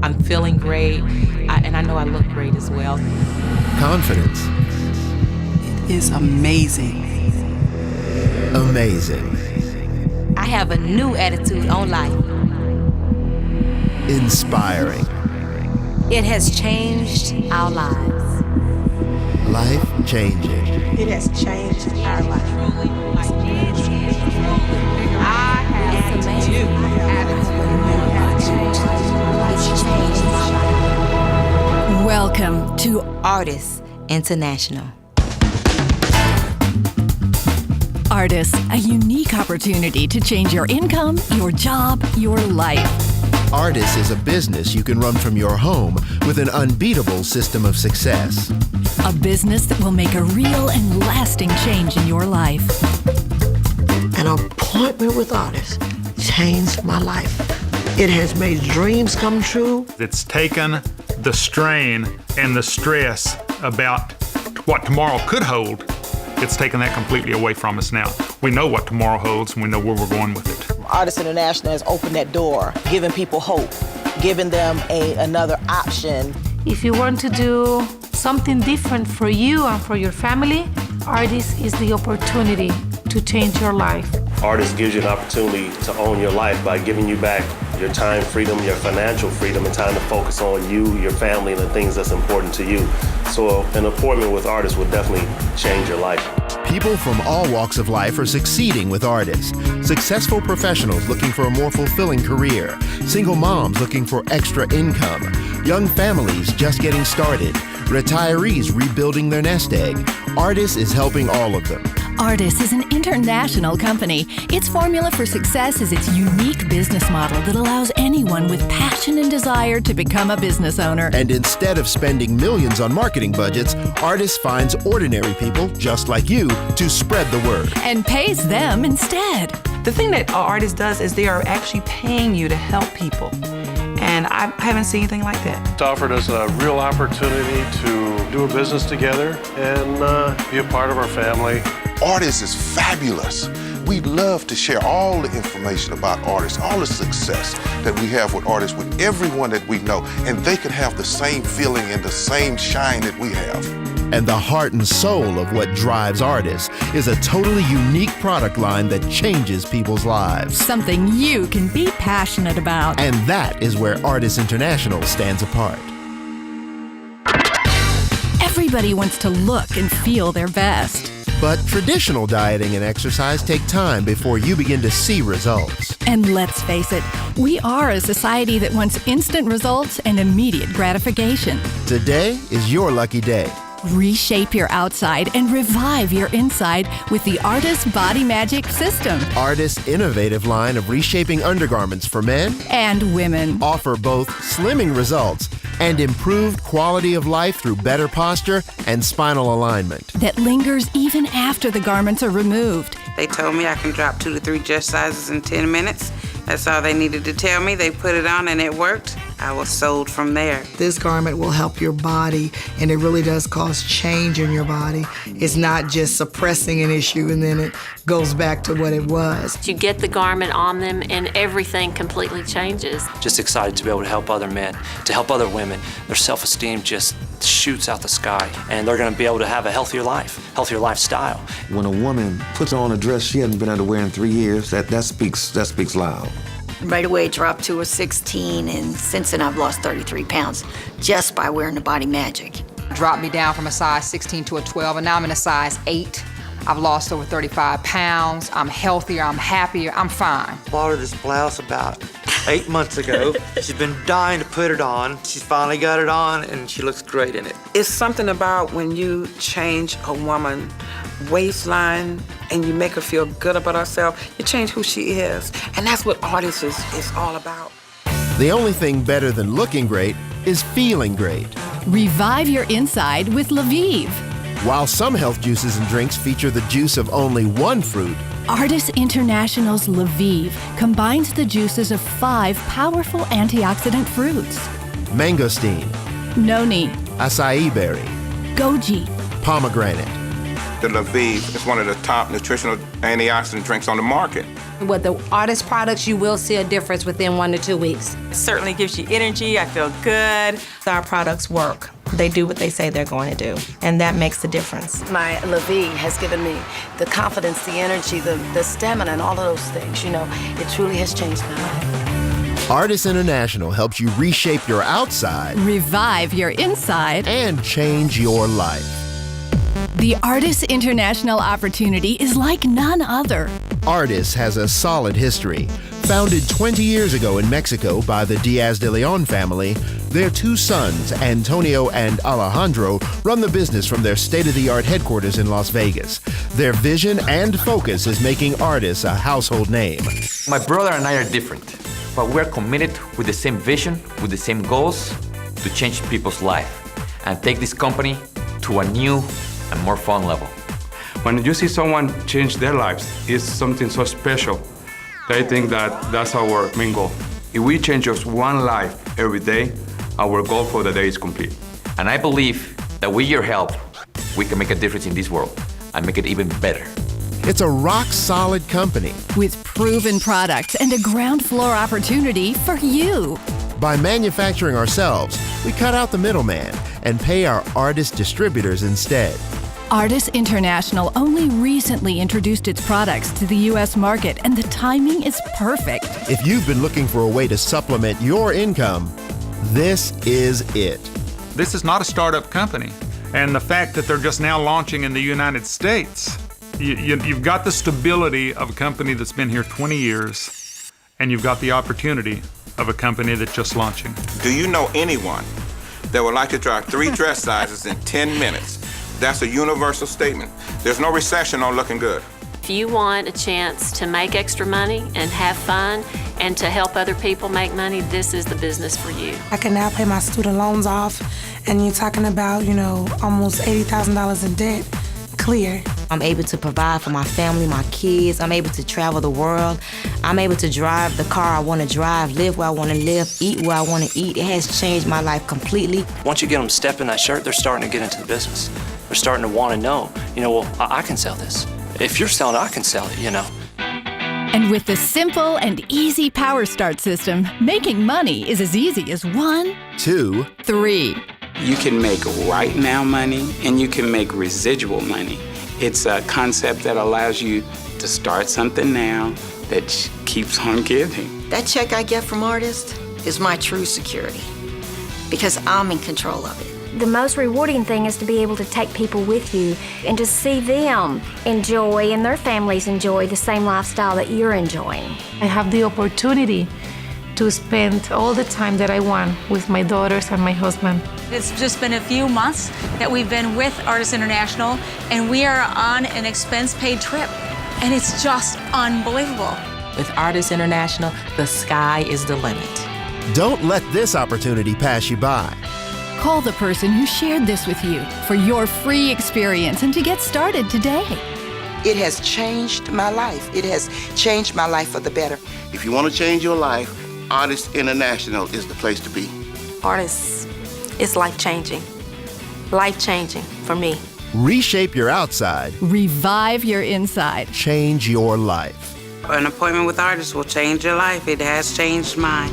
I'm feeling great, and I know I look great as well. Confidence. It is amazing. Amazing. I have a new attitude on life. Inspiring. It has changed our lives. Life changing. It has changed our life. I have a new attitude. Welcome to Artists International. Artists, a unique opportunity to change your income, your job, your life. Artis is a business you can run from your home with an unbeatable system of success. A business that will make a real and lasting change in your life. An appointment with Artis changed my life. It has made dreams come true. It's taken the strain and the stress about what tomorrow could hold. It's taken that completely away from us now. We know what tomorrow holds and we know where we're going with it. Artists International has opened that door, giving people hope, giving them another option. If you want to do something different for you and for your family, Artists is the opportunity to change your life. Artists gives you an opportunity to own your life by giving you back your time freedom, your financial freedom, and time to focus on you, your family, and the things that's important to you. So an appointment with Artists will definitely change your life. People from all walks of life are succeeding with Artis. Successful professionals looking for a more fulfilling career. Single moms looking for extra income. Young families just getting started. Retirees rebuilding their nest egg. Artis is helping all of them. Artis is an international company. Its formula for success is its unique business model that allows anyone with passion and desire to become a business owner. And instead of spending millions on marketing budgets, Artis finds ordinary people just like you to spread the word. And pays them instead. The thing that Artis does is they are actually paying you to help people. And I haven't seen anything like that. It's offered us a real opportunity to do a business together and be a part of our family. Artis is fabulous. We love to share all the information about Artis, all the success that we have with Artis with everyone that we know, and they can have the same feeling and the same shine that we have. And the heart and soul of what drives Artis is a totally unique product line that changes people's lives. Something you can be passionate about. And that is where Artis International stands apart. Everybody wants to look and feel their best. But traditional dieting and exercise take time before you begin to see results. And let's face it, we are a society that wants instant results and immediate gratification. Today is your lucky day. Reshape your outside and revive your inside with the Artis Body Magic System. Artis' innovative line of reshaping undergarments for men and women offer both slimming results and improved quality of life through better posture and spinal alignment. That lingers even after the garments are removed. They told me I can drop 2 to 3 dress sizes in 10 minutes. That's all they needed to tell me. They put it on and it worked. I was sold from there. This garment will help your body, and it really does cause change in your body. It's not just suppressing an issue and then it goes back to what it was. You get the garment on them and everything completely changes. Just excited to be able to help other men, to help other women. Their self-esteem just shoots out the sky, and they're going to be able to have a healthier life, healthier lifestyle. When a woman puts on a dress she hasn't been able to wear in 3 years, that speaks loud. Right away, it dropped to a 16, and since then I've lost 33 pounds just by wearing the Body Magic. Dropped me down from a size 16 to a 12, and now I'm in a size 8. I've lost over 35 pounds. I'm healthier, I'm happier, I'm fine. Bought her this blouse about 8 months ago. She's been dying to put it on. She's finally got it on, and she looks great in it. It's something about when you change a woman's waistline and you make her feel good about herself, you change who she is. And that's what Artis is all about. The only thing better than looking great is feeling great. Revive your inside with Lviv. While some health juices and drinks feature the juice of only one fruit, Artis International's Lviv combines the juices of 5 powerful antioxidant fruits. mangosteen, Noni, acai berry, goji, pomegranate. The Lviv is one of the top nutritional antioxidant drinks on the market. With the Artist products, you will see a difference within 1 to 2 weeks. It certainly gives you energy. I feel good. Our products work. They do what they say they're going to do, and that makes the difference. My LaVie has given me the confidence, the energy, the stamina, and all of those things. You know, it truly has changed my life. Artists International helps you reshape your outside, revive your inside, and change your life. The Artists International opportunity is like none other. Artists has a solid history. Founded 20 years ago in Mexico by the Diaz de Leon family, their 2 sons, Antonio and Alejandro, run the business from their state-of-the-art headquarters in Las Vegas. Their vision and focus is making Artists a household name. My brother and I are different, but we're committed with the same vision, with the same goals, to change people's life and take this company to a new and more fun level. When you see someone change their lives, it's something so special. I think that's our main goal. If we change just one life every day, our goal for the day is complete. And I believe that with your help, we can make a difference in this world and make it even better. It's a rock-solid company with proven products and a ground floor opportunity for you. By manufacturing ourselves, we cut out the middleman and pay our artist distributors instead. Artists International only recently introduced its products to the U.S. market, and the timing is perfect. If you've been looking for a way to supplement your income, this is it. This is not a startup company. And the fact that they're just now launching in the United States, you've got the stability of a company that's been here 20 years, and you've got the opportunity of a company that's just launching. Do you know anyone that would like to try 3 dress sizes in 10 minutes? That's a universal statement. There's no recession on looking good. If you want a chance to make extra money and have fun and to help other people make money, this is the business for you. I can now pay my student loans off, and you're talking about, almost $80,000 in debt, clear. I'm able to provide for my family, my kids. I'm able to travel the world. I'm able to drive the car I want to drive, live where I want to live, eat where I want to eat. It has changed my life completely. Once you get them step in that shirt, they're starting to get into the business. They're starting to want to know, I can sell this. If you're selling it, I can sell it, And with the simple and easy Power Start system, making money is as easy as 1, 2, 3. You can make right now money, and you can make residual money. It's a concept that allows you to start something now that keeps on giving. That check I get from Artists is my true security because I'm in control of it. The most rewarding thing is to be able to take people with you and to see them enjoy and their families enjoy the same lifestyle that you're enjoying. I have the opportunity to spend all the time that I want with my daughters and my husband. It's just been a few months that we've been with Artists International, and we are on an expense-paid trip, and it's just unbelievable. With Artists International, the sky is the limit. Don't let this opportunity pass you by. Call the person who shared this with you for your free experience and to get started today. It has changed my life. It has changed my life for the better. If you want to change your life, Artists International is the place to be. Artists, it's life-changing. Life-changing for me. Reshape your outside. Revive your inside. Change your life. An appointment with Artists will change your life. It has changed mine.